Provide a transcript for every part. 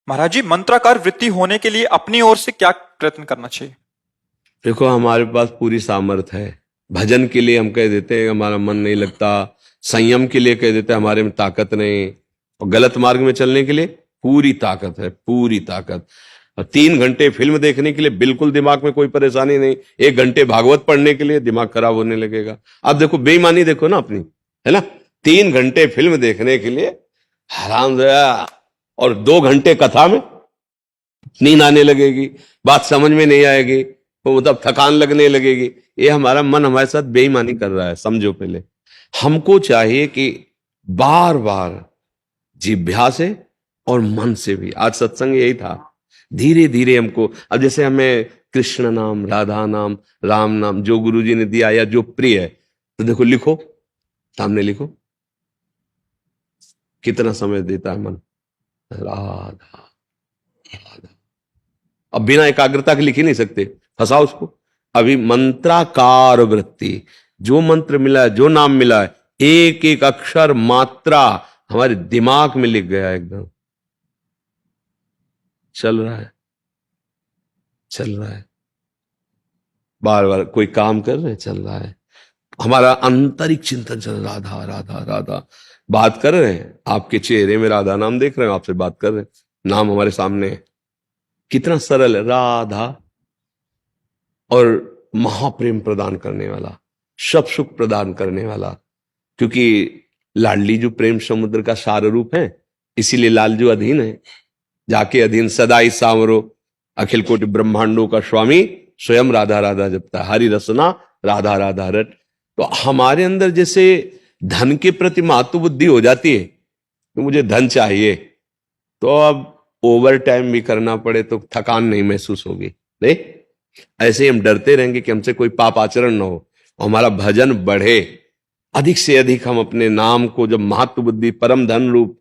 महाराज जी, मंत्राकार वृत्ति होने के लिए अपनी ओर से क्या प्रयत्न करना चाहिए? देखो, हमारे पास पूरी सामर्थ्य है। भजन के लिए हम कह देते हैं हमारा मन नहीं लगता, संयम के लिए कह देते हैं हमारे में ताकत नहीं, और गलत मार्ग में चलने के लिए पूरी ताकत है, पूरी ताकत। और 3 घंटे फिल्म देखने के लिए बिल्कुल दिमाग में कोई परेशानी नहीं। 1 घंटे भागवत पढ़ने के लिए दिमाग खराब होने लगेगा। अब देखो बेईमानी, देखो ना अपनी, है ना। 3 घंटे फिल्म देखने के लिए हराम, और 2 घंटे कथा में नींद आने लगेगी, बात समझ में नहीं आएगी, तो मतलब थकान लगने लगेगी। ये हमारा मन हमारे साथ बेईमानी कर रहा है, समझो। पहले हमको चाहिए कि बार बार जिह्वा से और मन से भी, आज सत्संग यही था, धीरे धीरे हमको। अब जैसे हमें कृष्ण नाम, राधा नाम, राम नाम जो गुरु जी ने दिया या जो प्रिय है, तो देखो लिखो, सामने लिखो, कितना समय देता है मन। राधा राधा, अब बिना एकाग्रता के लिख ही नहीं सकते, फंसाओ उसको। अभी मंत्राकार वृत्ति, जो मंत्र मिला है, जो नाम मिला है, एक एक अक्षर मात्रा हमारे दिमाग में लिख गया, एकदम चल रहा है, चल रहा है। बार बार कोई काम कर रहे हैं, चल रहा है। हमारा आंतरिक चिंतन चल रहा, राधा राधा राधा। बात कर रहे हैं, आपके चेहरे में राधा नाम देख रहे हैं, आपसे बात कर रहे हैं, नाम हमारे सामने है। कितना सरल है, राधा। और महाप्रेम प्रदान करने वाला, सब सुख प्रदान करने वाला, क्योंकि लाडली जो प्रेम समुद्र का सार रूप है, इसीलिए लालजू अधीन है। जाके अधीन सदाई सांवरो, अखिल कोटि ब्रह्मांडों का स्वामी, स्वयं राधा राधा जपता है, हरि रसना राधा राधा रट। तो हमारे अंदर जैसे धन के प्रति महत्व बुद्धि हो जाती है कि मुझे धन चाहिए, तो अब ओवर टाइम भी करना पड़े तो थकान नहीं महसूस होगी, नहीं। ऐसे ही हम डरते रहेंगे कि हमसे कोई पाप आचरण ना हो, और हमारा भजन बढ़े। अधिक से अधिक हम अपने नाम को जब महत्व बुद्धि, परम धन रूप,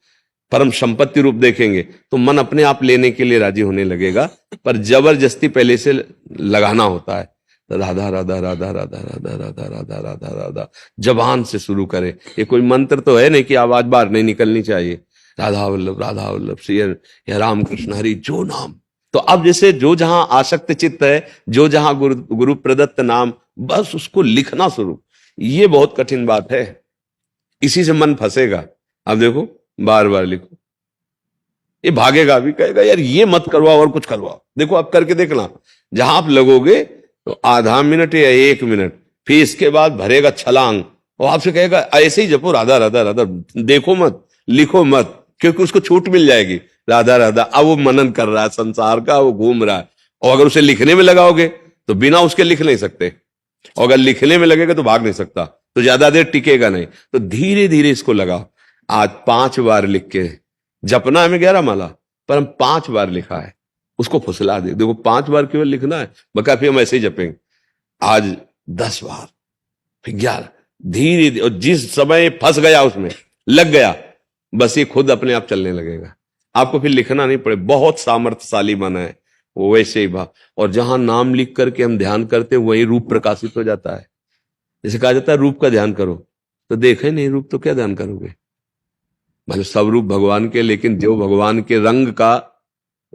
परम संपत्ति रूप देखेंगे, तो मन अपने आप लेने के लिए राजी होने लगेगा। पर जबरदस्ती पहले से लगाना होता है। राधा राधा राधा राधा राधा राधा राधा राधा राधा, जबान से शुरू करे। ये कोई मंत्र तो है नहीं कि आवाज बाहर नहीं निकलनी चाहिए। राधा वल्लभ श्री या राम कृष्ण हरि, जो नाम। तो अब जैसे जो जहां आसक्त चित्त है, जो जहां गुरु प्रदत्त नाम, बस उसको लिखना शुरू। ये बहुत कठिन बात है, इसी से मन फंसेगा। अब देखो, बार बार लिखो, ये भागेगा भी, कहेगा यार ये मत करवाओ और कुछ करवाओ। देखो अब करके देखना, जहां आप लगोगे तो आधा मिनट या 1 मिनट, फिर इसके बाद भरेगा छलांग, और आपसे कहेगा ऐसे ही जपो राधा राधा राधा, देखो मत, लिखो मत, क्योंकि उसको छूट मिल जाएगी। राधा राधा, अब वो मनन कर रहा है संसार का, वो घूम रहा है। और अगर उसे लिखने में लगाओगे तो बिना उसके लिख नहीं सकते, और अगर लिखने में लगेगा तो भाग नहीं सकता, तो ज्यादा देर टिकेगा नहीं। तो धीरे धीरे इसको लगाओ। आज 5 बार लिख के, जपना हमें 11 माला, पर हम 5 बार लिखा है, उसको फुसला दे। देखो 5 बार केवल लिखना है, बका फिर हम ऐसे ही जपेंगे। आज 10 बार, फिर 11, धीरे धीरे। और जिस समय फंस गया उसमें लग गया, बस ये खुद अपने आप चलने लगेगा। आपको फिर लिखना नहीं पड़े। बहुत सामर्थ्यशाली मन है वो, वैसे ही भाव। और जहां नाम लिख करके हम ध्यान करते हैं, वही रूप प्रकाशित हो जाता है। जैसे कहा जाता है रूप का ध्यान करो, तो देखे नहीं रूप तो क्या ध्यान करोगे। मतलब सब रूप भगवान के, लेकिन जो भगवान के रंग का,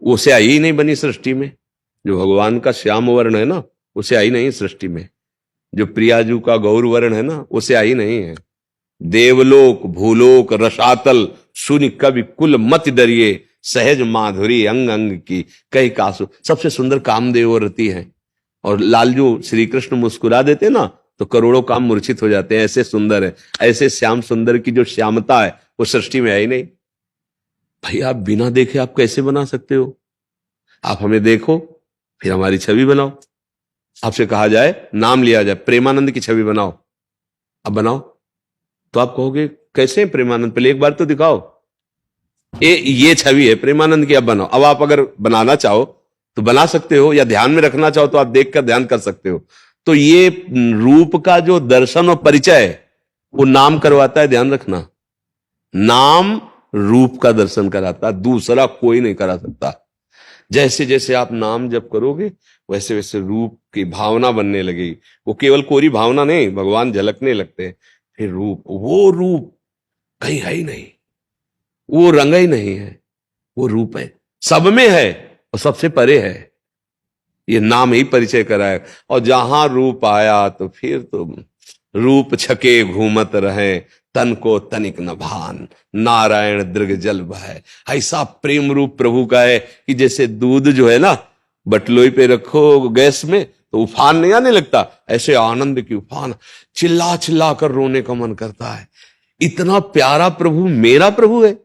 वो स्याही ही नहीं बनी सृष्टि में। जो भगवान का श्याम वर्ण है ना, वो स्याही नहीं सृष्टि में। जो प्रियाजू का गौर वर्ण है ना, वो स्याही नहीं है। देवलोक भूलोक रसातल, सुनि कवि कुल मत डरिए, सहज माधुरी अंग अंग की कई कासु। सबसे सुंदर कामदेव रति है। और लालजू श्री कृष्ण मुस्कुरा देते ना, तो करोड़ों काम मूर्छित हो जाते हैं, ऐसे सुंदर है। ऐसे श्याम सुंदर की जो श्यामता है वो सृष्टि में है ही नहीं। भाई आप बिना देखे आप कैसे बना सकते हो? आप हमें देखो, फिर हमारी छवि बनाओ। आपसे कहा जाए, नाम लिया जाए, प्रेमानंद की छवि बनाओ, अब बनाओ, तो आप कहोगे कैसे प्रेमानंद? पहले एक बार तो दिखाओ। ये छवि है प्रेमानंद की, अब बनाओ। अब आप अगर बनाना चाहो तो बना सकते हो, या ध्यान में रखना चाहो तो आप देखकर ध्यान कर सकते हो। तो ये रूप का जो दर्शन और परिचय है, वो नाम करवाता है, ध्यान रखना। नाम रूप का दर्शन कराता है, दूसरा कोई नहीं करा सकता। जैसे जैसे आप नाम जप करोगे, वैसे वैसे रूप की भावना बनने लगेगी। वो केवल कोरी भावना नहीं, भगवान झलकने लगते हैं। फिर रूप, वो रूप कहीं है ही नहीं, वो रंग ही नहीं है, वो रूप है। सब में है और सबसे परे है, ये नाम ही परिचय कराए। और जहां रूप आया तो फिर तो रूप छके घूमत रहे, तन को तनिक न भान, नारायण दृग जल बहै। ऐसा प्रेम रूप प्रभु का है कि जैसे दूध जो है ना, बटलोई पे रखो गैस में तो उफान नहीं आने लगता, ऐसे आनंद की उफान, चिल्ला चिल्ला कर रोने का मन करता है। इतना प्यारा प्रभु मेरा प्रभु है,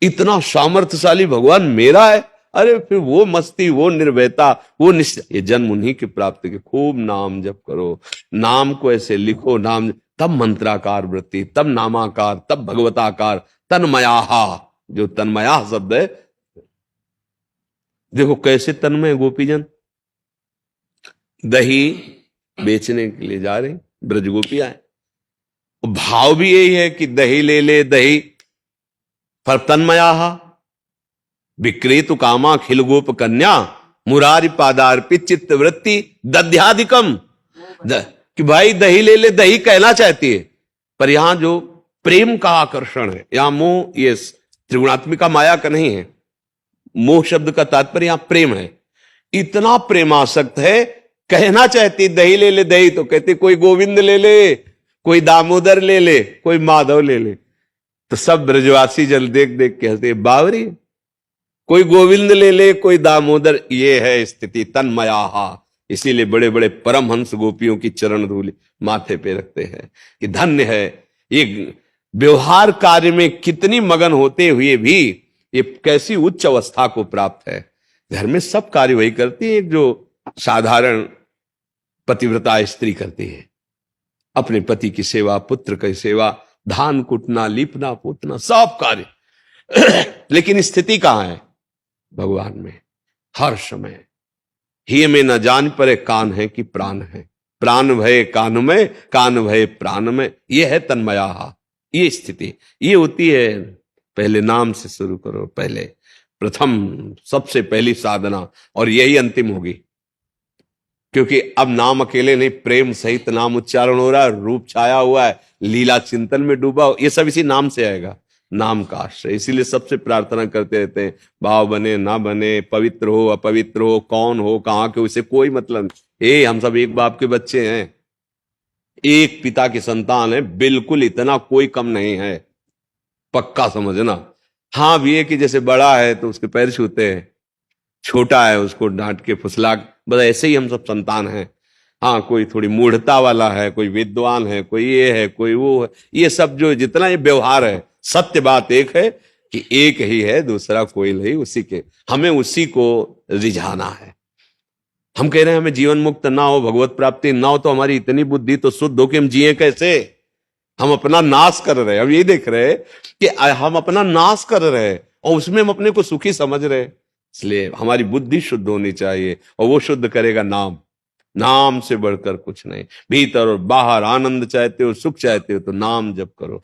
इतना सामर्थ्यशाली भगवान मेरा है। अरे फिर वो मस्ती, वो निर्भयता, वो निश्चय, ये जन्म उन्हीं की प्राप्ति के। खूब नाम जप करो, नाम को ऐसे लिखो, नाम, तब मंत्राकार वृत्ति, तब नामाकार, तब भगवताकार, तन्मयाहा, जो तन्मया शब्द है, देखो कैसे तन्मय गोपीजन। दही बेचने के लिए जा रहे ब्रज गोपियां, भाव भी यही है कि दही ले ले दही, पर तन्मयाहा विक्रेतु कामा खिल गोप कन्या, मुरारी पादार्पित चित्त वृत्ति दध्याधिकम। कि भाई दही ले ले, दही कहना चाहती है, पर यहां जो प्रेम का आकर्षण है, यहां मोह, ये त्रिगुणात्मिका माया का नहीं है। मोह शब्द का तात्पर्य यहां प्रेम है। इतना प्रेमासक्त है, कहना चाहती दही ले ले दही, तो कहती कोई गोविंद ले ले, कोई दामोदर ले ले, कोई माधव ले ले। तो सब ब्रजवासी जल देख देख के हंसते, बावरी, कोई गोविंद ले ले, कोई दामोदर। ये है स्थिति तन्मयाहा। इसीलिए बड़े बड़े परमहंस गोपियों की चरण धूलि माथे पे रखते हैं कि धन्य है ये। व्यवहार कार्य में कितनी मगन होते हुए भी ये कैसी उच्च अवस्था को प्राप्त है। घर में सब कार्य वही करती है जो साधारण पतिव्रता स्त्री करती है। अपने पति की सेवा, पुत्र की सेवा, धान कुटना, लीपना पोतना, सब कार्य। लेकिन स्थिति कहां है? भगवान में हर समय। ही में न जान परे कान है कि प्राण है, प्राण भय कान में, कान भय प्राण में। यह है तन्मया, ये स्थिति। ये होती है, पहले नाम से शुरू करो, पहले प्रथम सबसे पहली साधना, और यही अंतिम होगी। क्योंकि अब नाम अकेले नहीं, प्रेम सहित नाम उच्चारण हो रहा है, रूप छाया हुआ है, लीला चिंतन में डूबा, ये सब इसी नाम से आएगा, नाम का आश्रय। इसीलिए सबसे प्रार्थना करते रहते हैं, भाव बने ना बने, पवित्र हो अपवित्र हो, कौन हो कहां के, उसे कोई मतलब नहीं। हम सब एक बाप के बच्चे हैं, एक पिता की संतान है, बिल्कुल इतना कोई कम नहीं है, पक्का समझना। हाँ भी है कि जैसे बड़ा है तो उसके पैर छूते हैं, छोटा है उसको डांट के फुसला, बस ऐसे ही हम सब संतान हैं। हाँ, कोई थोड़ी मूढ़ता वाला है, कोई विद्वान है, कोई ये है, कोई वो है, ये सब जो जितना ये व्यवहार है, सत्य बात एक है कि एक ही है, दूसरा कोई नहीं, उसी के, हमें उसी को रिझाना है। हम कह रहे हैं हमें जीवन मुक्त ना हो, भगवत प्राप्ति ना हो, तो हमारी इतनी बुद्धि तो शुद्ध हो कि हम जिए कैसे? हम अपना नाश कर रहे हैं। हम ये देख रहे हैं कि हम अपना नाश कर रहे हैं और उसमें हम अपने को सुखी समझ रहे हैं। इसलिए हमारी बुद्धि शुद्ध होनी चाहिए, और वो शुद्ध करेगा नाम। नाम से बढ़कर कुछ नहीं। भीतर और बाहर आनंद चाहते हो, सुख चाहते हो, तो नाम जप करो।